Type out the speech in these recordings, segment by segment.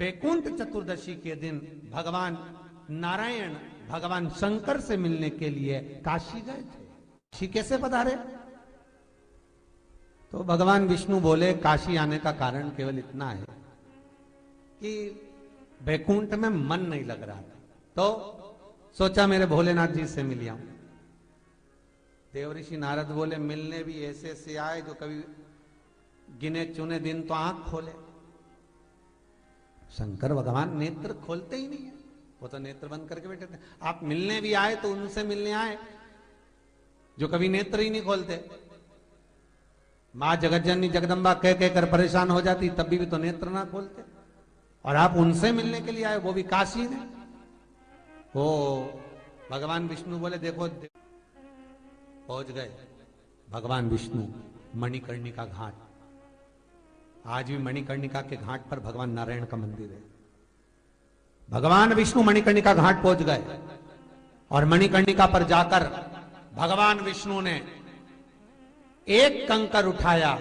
बैकुंठ चतुर्दशी के दिन भगवान नारायण भगवान शंकर से मिलने के लिए काशी गए थे। काशी कैसे पधारे? तो भगवान विष्णु बोले काशी आने का कारण केवल इतना है कि बैकुंठ में मन नहीं लग रहा था, तो सोचा मेरे भोलेनाथ जी से मिल आऊं। देवऋषि नारद बोले मिलने भी ऐसे से आए जो कभी गिने चुने दिन तो आंख खोले। शंकर भगवान नेत्र खोलते ही नहीं है, वो तो नेत्र बंद करके बैठे थे। आप मिलने भी आए तो उनसे मिलने आए जो कभी नेत्र ही नहीं खोलते। मां जगतजननी जगदम्बा कह कहकर परेशान हो जाती, तब भी तो नेत्र ना खोलते, और आप उनसे मिलने के लिए आए, वो भी काशी में। वो भगवान विष्णु बोले देखो, पहुंच गए भगवान विष्णु मणिकर्णिका घाट। आज भी मणिकर्णिका के घाट पर भगवान नारायण का मंदिर है। भगवान विष्णु मणिकर्णिका घाट पहुंच गए और मणिकर्णिका पर जाकर भगवान विष्णु ने एक कंकर उठाया,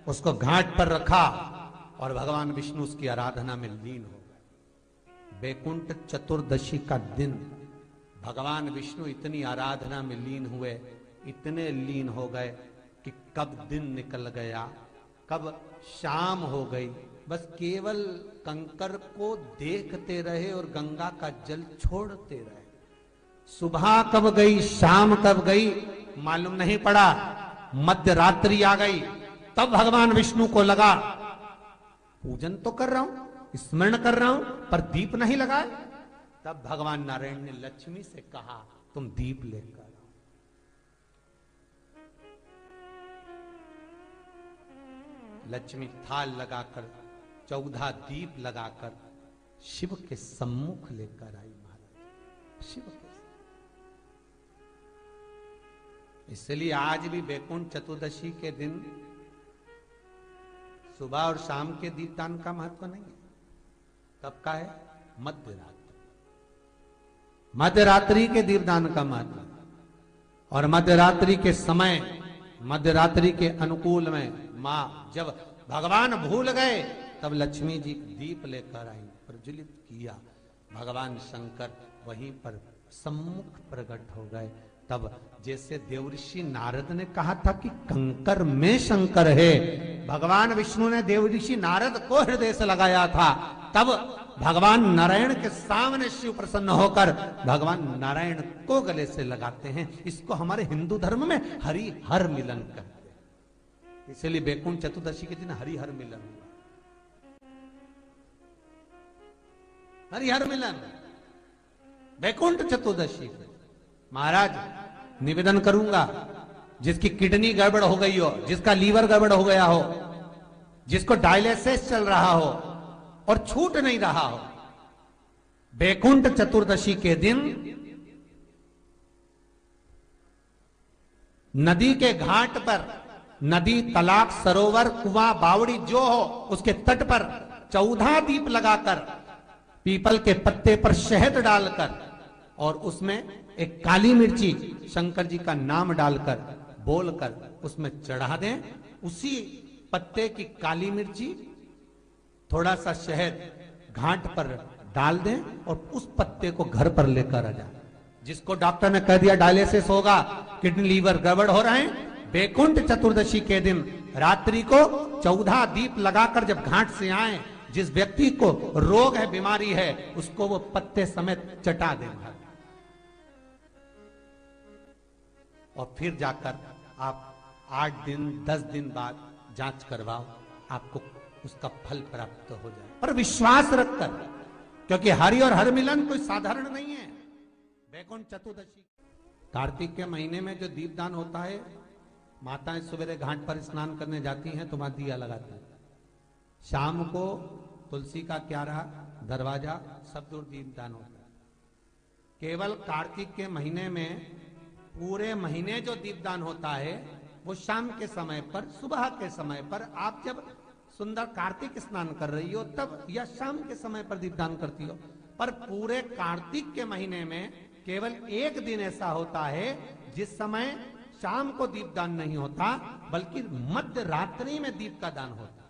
उसको घाट पर रखा और भगवान विष्णु उसकी आराधना में लीन हो गए। बैकुंठ चतुर्दशी का दिन भगवान विष्णु इतनी आराधना में लीन हुए, इतने लीन हो गए कि कब दिन निकल गया, कब शाम हो गई, बस केवल कंकर को देखते रहे और गंगा का जल छोड़ते रहे। सुबह कब गई, शाम कब गई, मालूम नहीं पड़ा। मध्य रात्रि आ गई, तब भगवान विष्णु को लगा पूजन तो कर रहा हूं, स्मरण कर रहा हूं, पर दीप नहीं लगाए। तब भगवान नारायण ने लक्ष्मी से कहा तुम दीप लेकर आओ। लक्ष्मी थाल लगाकर 14 दीप लगाकर शिव के सम्मुख लेकर आई। महाराज शिव के, इसलिए आज भी बैकुंठ चतुर्दशी के दिन सुबह और शाम के दीपदान का महत्व नहीं है। तब का है मध्य रात्रि, मध्य रात्रि के दीपदान का महत्व। और मध्य रात्रि के समय, मध्य रात्रि के अनुकूल में मां जब भगवान भूल गए तब लक्ष्मी जी दीप लेकर आई, प्रज्वलित किया। भगवान शंकर वहीं पर सम्मुख प्रकट हो गए। तब जैसे देवऋषि नारद ने कहा था कि कंकर में शंकर है, भगवान विष्णु ने देवऋषि नारद को हृदय से लगाया था, तब भगवान नारायण के सामने शिव प्रसन्न होकर भगवान नारायण को गले से लगाते हैं। इसको हमारे हिंदू धर्म में हरिहर मिलन कहते हैं। इसलिए बैकुंठ चतुर्दशी के दिन हरिहर मिलन हुआ। हरिहर मिलन बैकुंठ चतुर्दशी। महाराज निवेदन करूंगा, जिसकी किडनी गड़बड़ हो गई हो, जिसका लीवर गड़बड़ हो गया हो, जिसको डायलिसिस चल रहा हो और छूट नहीं रहा हो, बैकुंठ चतुर्दशी के दिन नदी के घाट पर, नदी, तालाब, सरोवर, कुआं, बावड़ी जो हो, उसके तट पर 14 दीप लगाकर, पीपल के पत्ते पर शहद डालकर और उसमें एक काली मिर्ची शंकर जी का नाम डालकर बोलकर उसमें चढ़ा दें। उसी पत्ते की काली मिर्ची, थोड़ा सा शहद घाट पर डाल दें और उस पत्ते को घर पर लेकर आ जाए। जिसको डॉक्टर ने कह दिया डायलिसिस होगा, किडनी लीवर गड़बड़ हो रहे हैं, बैकुंठ चतुर्दशी के दिन रात्रि को 14 दीप लगाकर जब घाट से आए, जिस व्यक्ति को रोग है, बीमारी है, उसको वो पत्ते समेत चटा दें और फिर जाकर आप 8 दिन 10 दिन बाद जांच करवाओ, आपको उसका फल प्राप्त हो जाए, पर विश्वास रखकर, क्योंकि हरि और हर मिलन कोई साधारण नहीं है। बैकुंठ चतुर्दशी कार्तिक के महीने में जो दीपदान होता है, माताएं सवेरे घाट पर स्नान करने जाती हैं तो वहां दिया लगाती हैं। शाम को तुलसी का क्यारा, दरवाजा, सब दूर दीपदान होता है। केवल कार्तिक के महीने में पूरे महीने जो दीपदान होता है वो शाम के समय पर, सुबह के समय पर, आप जब सुंदर कार्तिक स्नान कर रही हो तब, या शाम के समय पर दीपदान करती हो। पर पूरे कार्तिक के महीने में केवल एक दिन ऐसा होता है जिस समय शाम को दीपदान नहीं होता, बल्कि मध्य रात्रि में दीप का दान होता।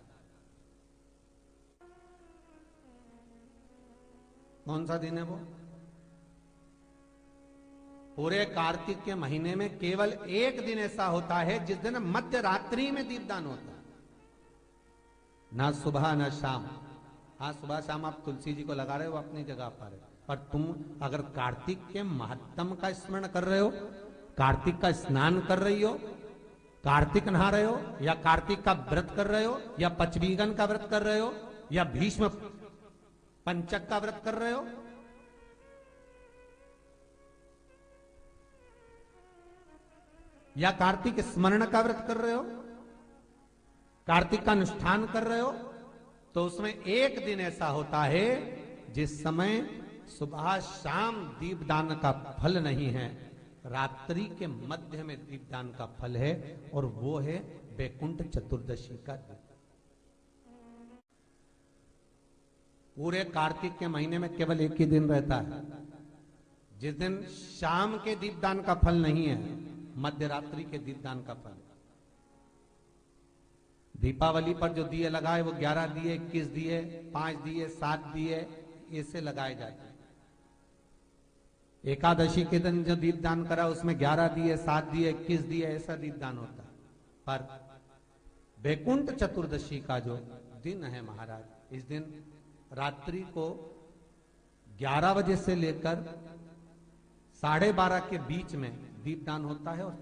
कौन सा दिन है वो? पूरे कार्तिक के महीने में केवल एक दिन ऐसा होता है जिस दिन मध्य रात्रि में दीपदान होता है, ना सुबह ना शाम। हाँ, सुबह शाम आप तुलसी जी को लगा रहे हो अपनी जगह पर तुम अगर कार्तिक के महत्तम का स्मरण कर रहे हो, कार्तिक का स्नान कर रही हो, कार्तिक नहा रहे हो, या कार्तिक का व्रत कर रहे हो, या पचवीगन का व्रत कर रहे हो, या भीष्म पंचक का व्रत कर रहे हो, या कार्तिक स्मरण का व्रत कर रहे हो, कार्तिक का अनुष्ठान कर रहे हो, तो उसमें एक दिन ऐसा होता है जिस समय सुबह शाम दीपदान का फल नहीं है, रात्रि के मध्य में दीपदान का फल है, और वो है वैकुंठ चतुर्दशी का दिन। पूरे कार्तिक के महीने में केवल एक ही दिन रहता है जिस दिन शाम के दीपदान का फल नहीं है, मध्य रात्रि के दीपदान का फल। दीपावली पर जो दिए लगाए वो 11 दिए, 21 दिए, 5 दिए, 7 दिए, ऐसे लगाए जाते हैं। एकादशी के दिन जो दीपदान करा उसमें 11 दिए, 7 दिए, 21 दिए, ऐसा दीपदान होता है। पर वैकुंठ चतुर्दशी का जो दिन है महाराज, इस दिन रात्रि को 11 बजे से लेकर 12:30 के बीच में दीपदान होता है, और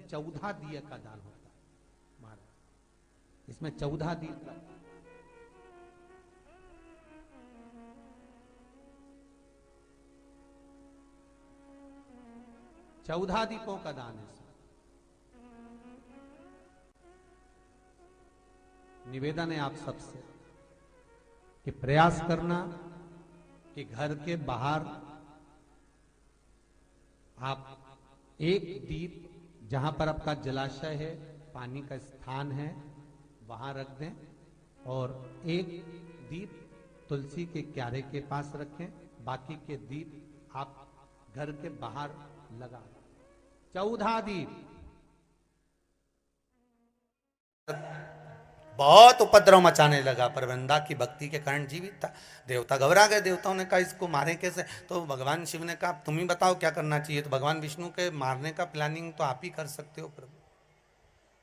14 दिए का दान होता है महाराज। इसमें 14 दीप, 14 दीपों का दान है। निवेदन है आप सबसे कि प्रयास करना कि घर के बाहर आप एक दीप, जहां पर आपका जलाशय है, पानी का स्थान है, वहां रख दें, और एक दीप तुलसी के क्यारे के पास रखें, बाकी के दीप आप घर के बाहर लगा। 14 दीप। बहुत उपद्रव मचाने लगा, पर वृंदा की भक्ति के कारण जीवित था। देवता घबरा गए, देवताओं ने कहा इसको मारे कैसे? तो भगवान शिव ने कहा तुम ही बताओ क्या करना चाहिए। तो भगवान विष्णु के मारने का प्लानिंग तो आप ही कर सकते हो प्रभु,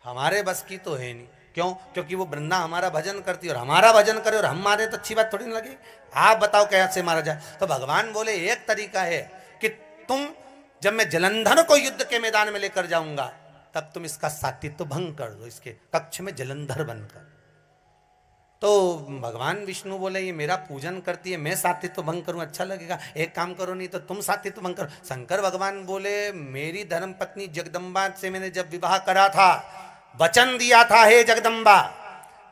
हमारे बस की तो है नहीं। क्यों? क्योंकि वो वृंदा हमारा भजन करती है, और हमारा भजन करे और हम मारे तो अच्छी बात थोड़ी ना लगे। आप बताओ कैसे मारा जाए? तो भगवान बोले एक तरीका है कि तुम, जब मैं जलंधर को युद्ध के मैदान में लेकर जाऊंगा तब तुम इसका सात्वित्व भंग कर दो, इसके कक्ष में जलंधर बनकर। तो भगवान विष्णु बोले ये मेरा पूजन करती है, मैं सात्वित्व भंग करूं अच्छा लगेगा? एक काम करो, नहीं तो तुम सात्वित्व भंग करो। शंकर भगवान बोले मेरी धर्म पत्नी जगदम्बा से मैंने जब विवाह करा था, वचन दिया था, हे जगदम्बा,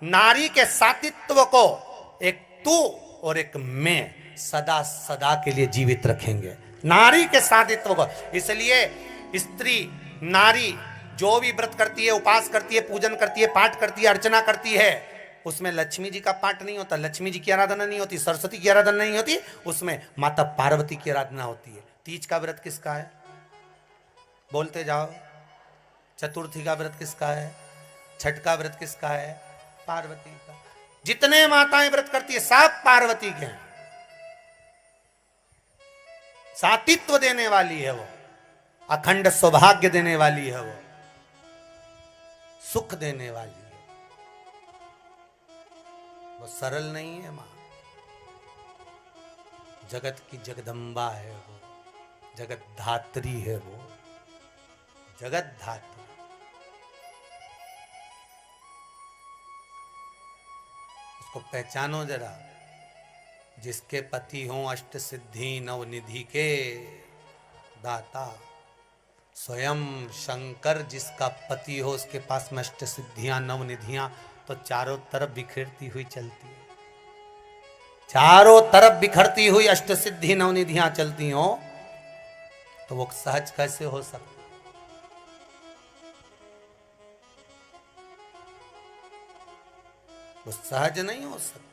नारी के सात्वित्व को एक तू और एक मैं सदा सदा के लिए जीवित रखेंगे, नारी के सात्वित्व को। इसलिए स्त्री, नारी जो भी व्रत करती है, उपास करती है, पूजन करती है, पाठ करती है, अर्चना करती है, उसमें लक्ष्मी जी का पाठ नहीं होता, लक्ष्मी जी की आराधना नहीं होती, सरस्वती की आराधना नहीं होती, उसमें माता पार्वती की आराधना होती है। तीज का व्रत किसका है? बोलते जाओ। चतुर्थी का व्रत किसका है? छठ का व्रत किसका है? पार्वती का। जितने माताएं व्रत करती है सब पार्वती के हैं। सातित्व देने वाली है वो, अखंड सौभाग्य देने वाली है वो, सुख देने वाली है वो। सरल नहीं है मां, जगत की जगदम्बा है वो, जगत धात्री है वो, जगत धात्री। उसको पहचानो जरा। जिसके पति हों अष्ट सिद्धि नवनिधि के दाता, स्वयं शंकर जिसका पति हो उसके पास में अष्ट सिद्धियां नवनिधियां तो चारों तरफ बिखरती हुई चलती है। चारों तरफ बिखरती हुई अष्ट सिद्धि नवनिधियां चलती हो तो वो सहज कैसे हो सकता? वो सहज नहीं हो सकता।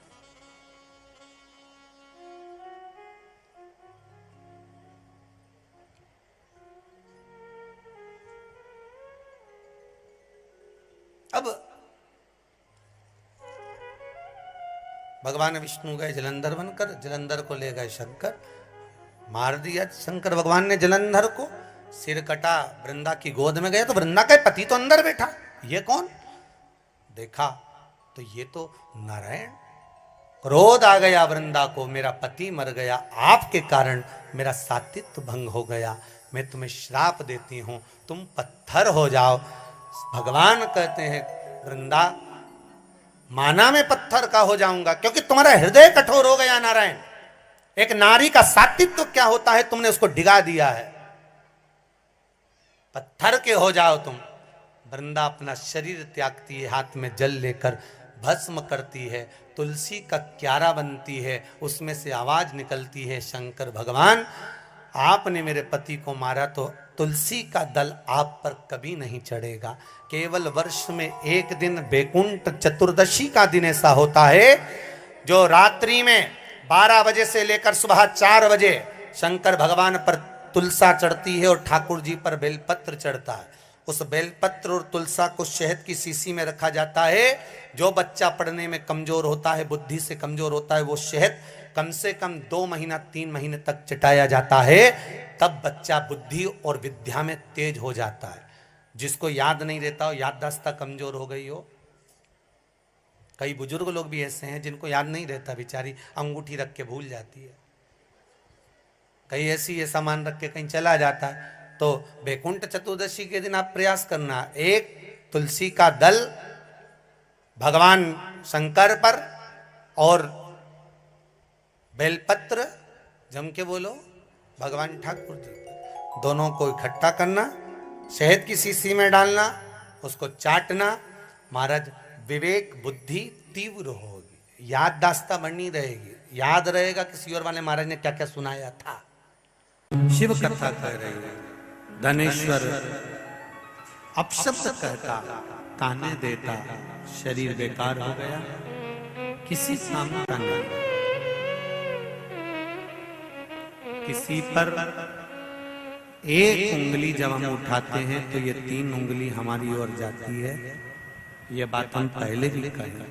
अब भगवान विष्णु गए जलंधर बनकर, जलंधर को ले गए शंकर, मार दिया शंकर भगवान ने जलंधर को, सिर कटा, वृंदा की गोद में गया तो वृंदा का पति तो अंदर बैठा, ये कौन? देखा तो ये तो नारायण। क्रोध आ गया वृंदा को, मेरा पति मर गया, आपके कारण मेरा सातित्व भंग हो गया, मैं तुम्हें श्राप देती हूं, तुम पत्थर हो जाओ। भगवान कहते हैं वृंदा, माना मैं पत्थर का हो जाऊंगा क्योंकि तुम्हारा हृदय कठोर हो गया नारायण। एक नारी का सातित्व क्या होता है तुमने उसको डिगा दिया है, पत्थर के हो जाओ तुम। वृंदा अपना शरीर त्यागती है, हाथ में जल लेकर भस्म करती है, तुलसी का क्यारा बनती है, उसमें से आवाज निकलती है, शंकर भगवान आपने मेरे पति को मारा तो तुलसी का दल आप पर कभी नहीं चढ़ेगा। केवल वर्ष में एक दिन बैकुंठ चतुर्दशी का दिन ऐसा होता है जो रात्रि में 12 बजे से लेकर सुबह 4 बजे शंकर भगवान पर तुलसा चढ़ती है और ठाकुर जी पर बेलपत्र चढ़ता है। उस बेलपत्र और तुलसा को शहद की शीशी में रखा जाता है। जो बच्चा पढ़ने में कमजोर होता है, बुद्धि से कमजोर होता है, वो शहद कम से कम 2 महीना 3 महीने तक चटाया जाता है, तब बच्चा बुद्धि और विद्या में तेज हो जाता है। जिसको याद नहीं रहता हो, याददाश्त कमजोर हो गई हो, कई बुजुर्ग लोग भी ऐसे हैं जिनको याद नहीं रहता, बेचारी अंगूठी रख के भूल जाती है, कहीं ऐसी ये सामान रख के कहीं चला जाता है। तो बैकुंठ चतुर्दशी के दिन आप प्रयास करना, एक तुलसी का दल भगवान शंकर पर और बेलपत्र जम के बोलो भगवान ठाकुर जी, दोनों को इकट्ठा करना, शहद की शीशी में डालना, उसको चाटना। महाराज विवेक बुद्धि तीव्र होगी, याददाश्त बनी रहेगी, याद रहेगा किसी और वाले महाराज ने क्या क्या सुनाया था। शिव कथा कह रहे हैं, धनेश्वर अपशब्द कहता, ताने देता, शरीर बेकार हो गया, किसी काम का नहीं। किसी पर एक उंगली जब हम उठाते हैं तो ये 3 उंगली हमारी ओर जाती है, ये बात हम पहले भी कहे।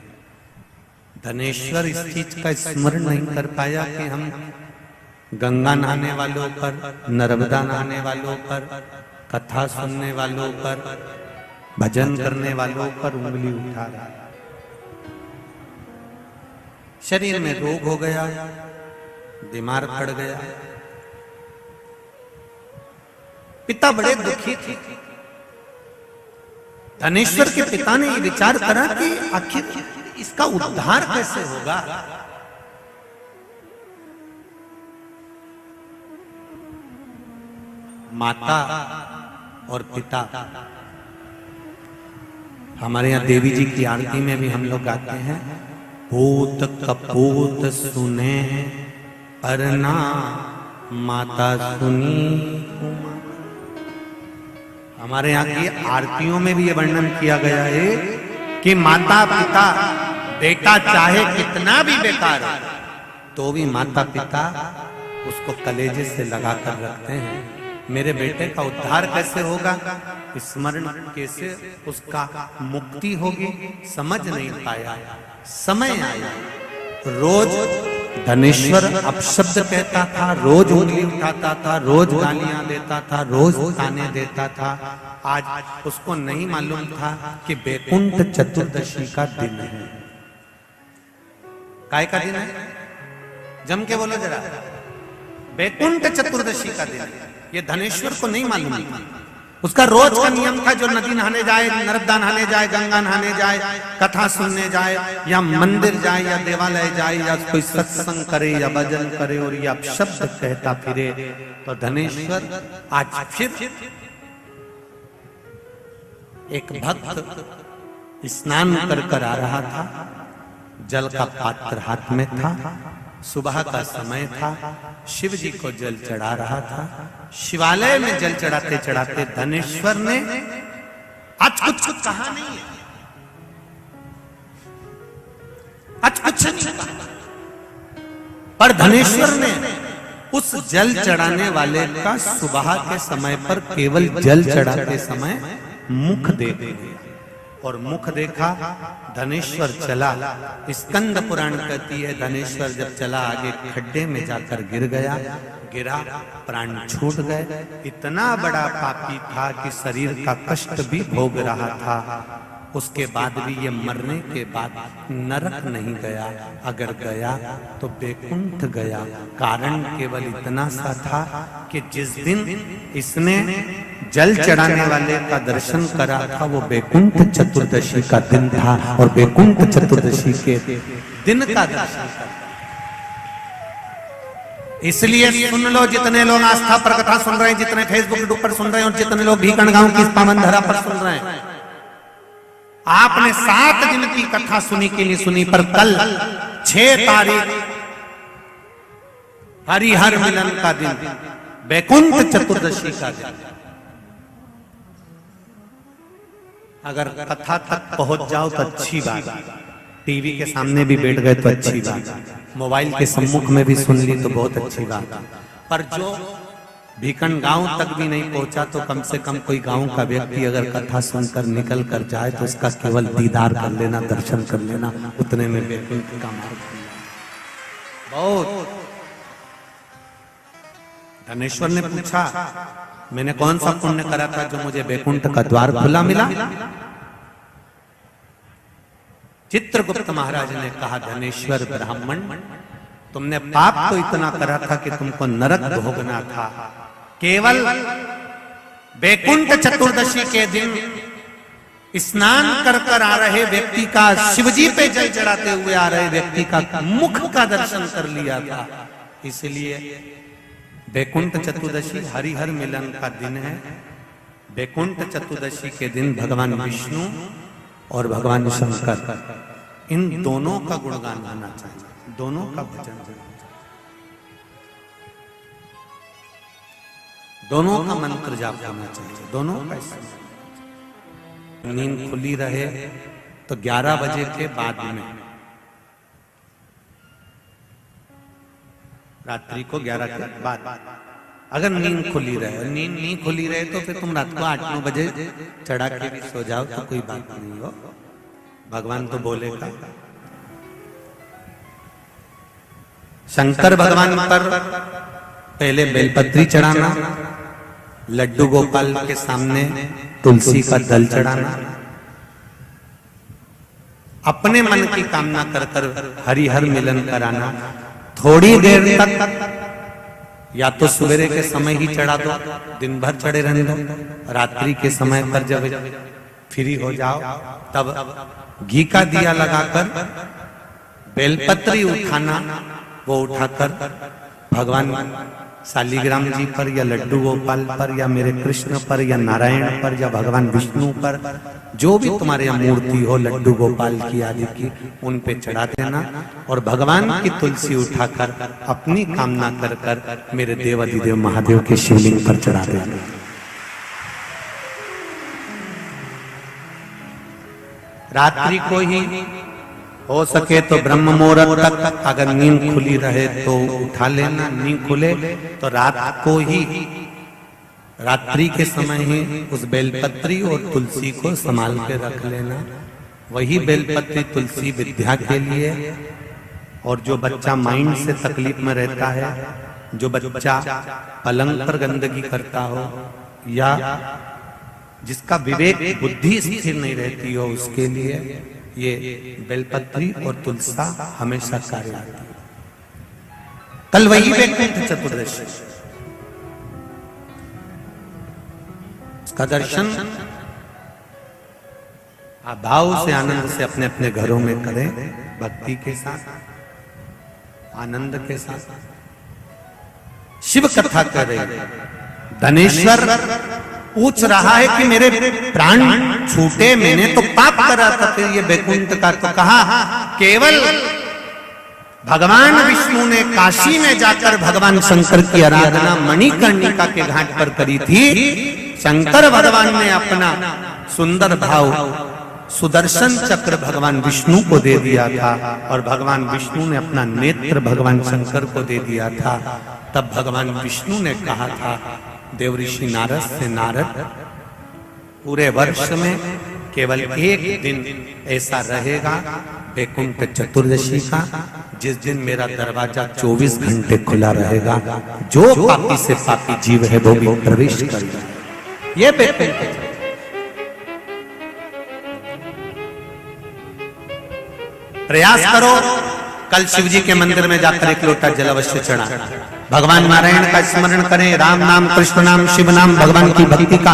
धनेश्वर इस चीज का स्मरण नहीं कर पाया कि हम गंगा नहाने वालों पर, नर्मदा नहाने वालों पर, कथा सुनने वालों पर, भजन करने वालों पर उंगली उठा रहा है। शरीर में रोग हो गया, बीमार पड़ गया, पिता बड़े दुखी थे। धनेश्वर के पिता ने ये विचार करा कि आखिर इसका उद्धार कैसे होगा। माता और पिता, हमारे यहाँ देवी जी की आरती में भी हम लोग गाते हैं, पूत कपूत सुने परना माता सुनी। हमारे यहाँ की आरतियों में भी ये वर्णन किया गया है कि माता पिता, बेटा चाहे कितना भी बेकार हो तो भी माता पिता उसको कलेजे से लगाकर रखते हैं। मेरे बेटे का उद्धार कैसे होगा, स्मरण कैसे उसका मुक्ति होगी, समझ नहीं पाया। समय आया, रोज धनेश्वर अपशब्द कहता था, रोज उंगली उठाता था, रोज गालियां देता था, रोज ताने देता था। आज उसको नहीं मालूम था कि बैकुंठ चतुर्दशी का दिन है। काय का दिन है? जम के बोलो जरा, बैकुंठ चतुर्दशी का दिन है। ये धनेश्वर को नहीं मालूम था। उसका रोज का नियम था, जो नदी नहाने जाए, नर्मदा नहाने जाए, गंगा नहाने जाए, कथा सुनने जाए, या मंदिर जाए, या देवालय जाए, या कोई सत्संग करे, या भजन करे, और ये अपशब्द कहता फिरे। तो धनेश्वर आज फिर एक भक्त स्नान कर आ रहा था, जल का पात्र हाथ में था, सुबह का समय था, शिव जी को जल चढ़ा रहा था। शिवालय में जल चढ़ाते चढ़ाते धनेश्वर ने आज कुछ कहा नहीं है, आज कुछ नहीं कहा, पर धनेश्वर ने उस जल चढ़ाने वाले का सुबह के समय पर केवल जल चढ़ाते समय मुख देख लिया। और मुख देखा, धनेश्वर चला। स्कंद पुराण कहती है धनेश्वर जब चला आगे खड्डे में जाकर गिर गया, गिरा, प्राण छूट गए। इतना बड़ा पापी था कि शरीर का कष्ट भी भोग रहा था, उसके बाद भी ये मरने के बाद नरक नहीं गया, अगर गया तो बैकुंठ गया। कारण केवल इतना सा था कि जिस दिन इसने जल चढ़ाने वाले का दर्शन करा था वो बैकुंठ चतुर्दशी का दिन था, और बैकुंठ चतुर्दशी के दिन का दर्शन करा। इसलिए सुन लो जितने लोग आस्था पर कथा सुन रहे हैं, जितने फेसबुक पर सुन रहे हैं, और जितने लोग भीकण गांव की इस पावन धरा पर सुन रहे हैं, आपने 7 दिन की कथा सुनी के लिए सुनी, पर कल 6 तारीख हरिहर मिलन का दिन, बैकुंठ चतुर्दशी का दिन। अगर कथा तक पहुंच जाओ तो अच्छी बात, टीवी के सामने भी बैठ गए तो अच्छी बात, मोबाइल के सम्मुख में भी सुन ली तो बहुत अच्छी बात। पर जो भीकन गांव तक भी नहीं पहुंचा तो कम से कम कोई गांव का व्यक्ति अगर कथा सुनकर निकल कर जाए तो उसका केवल दीदार कर लेना, दर्शन कर लेना, उतने में बैकुंठ का मार्ग बहुत। धनेश्वर ने पूछा मैंने कौन सा पुण्य करा था जो मुझे बैकुंठ का द्वार खुला मिला? चित्रगुप्त महाराज ने कहा धनेश्वर ब्राह्मण, तुमने पाप तो इतना करा था कि तुमको नरक भोगना था। केवल बैकुंठ चतुर्दशी के दिन स्नान कर कर आ रहे व्यक्ति का, शिवजी पे जल चढ़ाते हुए आ रहे व्यक्ति का मुख का दर्शन कर लिया था। इसलिए बैकुंठ चतुर्दशी हरिहर मिलन का दिन है। बैकुंठ चतुर्दशी के दिन भगवान विष्णु और भगवान शंकर, इन दोनों का गुणगान गाना चाहिए, दोनों का भजन, दोनों का मंत्र जाप करना चाहिए, दोनों का। नींद खुली रहे तो 11 बजे के बाद में, रात्रि को 11 के बाद अगर नींद खुली रहे, नींद नहीं खुली रहे तो फिर तुम रात को 8-9 बजे चढ़ा के भी सो जाओ तो कोई बात नहीं हो, भगवान तो बोलेगा। शंकर भगवान पर पहले बेलपत्री चढ़ाना, लड्डू गोपाल के सामने तुलसी का दल चढ़ाना, अपने मन की कामना कर कर हरिहर मिलन कराना। थोड़ी देर तक या तो सवेरे के समय ही चढ़ा दो, दिन भर चढ़े रहने दो, रात्रि के समय पर जब फ्री हो जाओ तब घी का दिया लगाकर बेलपत्री उठाना, वो उठाकर भगवान शालिग्राम जी पर या लड्डू गोपाल पर या मेरे कृष्ण पर या नारायण पर या भगवान विष्णु पर, जो भी तुम्हारे यहाँ मूर्ति हो लड्डू गोपाल की आदि की, उन पे चढ़ा देना और भगवान की तुलसी उठाकर अपनी कामना कर कर मेरे देवाधिदेव महादेव के शिवलिंग पर चढ़ा देना। रात्रि को ही हो सके तो ब्रह्म मुहूर्त तक अगर नींद खुली रहे तो उठा लेना, नींद खुले तो रात को ही, रात्रि के समय ही उस बेलपत्री और तुलसी को संभाल के रख लेना। वही बेलपत्री तुलसी विद्या के लिए, और जो बच्चा माइंड से तकलीफ में रहता है, जो बच्चा पलंग पर गंदगी करता हो या जिसका विवेक बुद्धि स्थिर नहीं रहती हो, उसके लिए ये बेलपत्री और तुलसा हमेशा कार्य आती है। कल वही बैकुंठ चतुर्दशी, उसका दर्शन आप भाव से आनंद से अपने अपने घरों में करें, भक्ति के साथ, आनंद के साथ। शिव कथा कर रहे, धनेश्वर पूछ रहा है कि मेरे प्राण छूटे, मैंने तो पाप करा था, फिर ये बैकुंठ का तो कहा। केवल भगवान विष्णु ने काशी में जाकर भगवान शंकर की आराधना मणिकर्णिका के घाट पर करी थी। शंकर भगवान ने अपना सुंदर भाव सुदर्शन चक्र भगवान विष्णु को दे दिया था, और भगवान विष्णु ने अपना नेत्र भगवान शंकर को दे दिया था। तब भगवान विष्णु ने कहा था देवऋषि नारद से, नारद पूरे वर्ष में केवल एक दिन ऐसा रहेगा वैकुंठ चतुर्दशी का, जिस दिन मेरा दरवाजा 24 घंटे खुला रहेगा। जो पापी से पापी जीव है वो भी प्रवेश करेगा। ये वैकुंठ प्रयास करो, कल शिव जी के मंदिर में जाकर एक लोटा जल अवश्य चढ़ा, भगवान नारायण का स्मरण करें, राम नाम, कृष्ण नाम, शिव नाम, भगवान की भक्ति का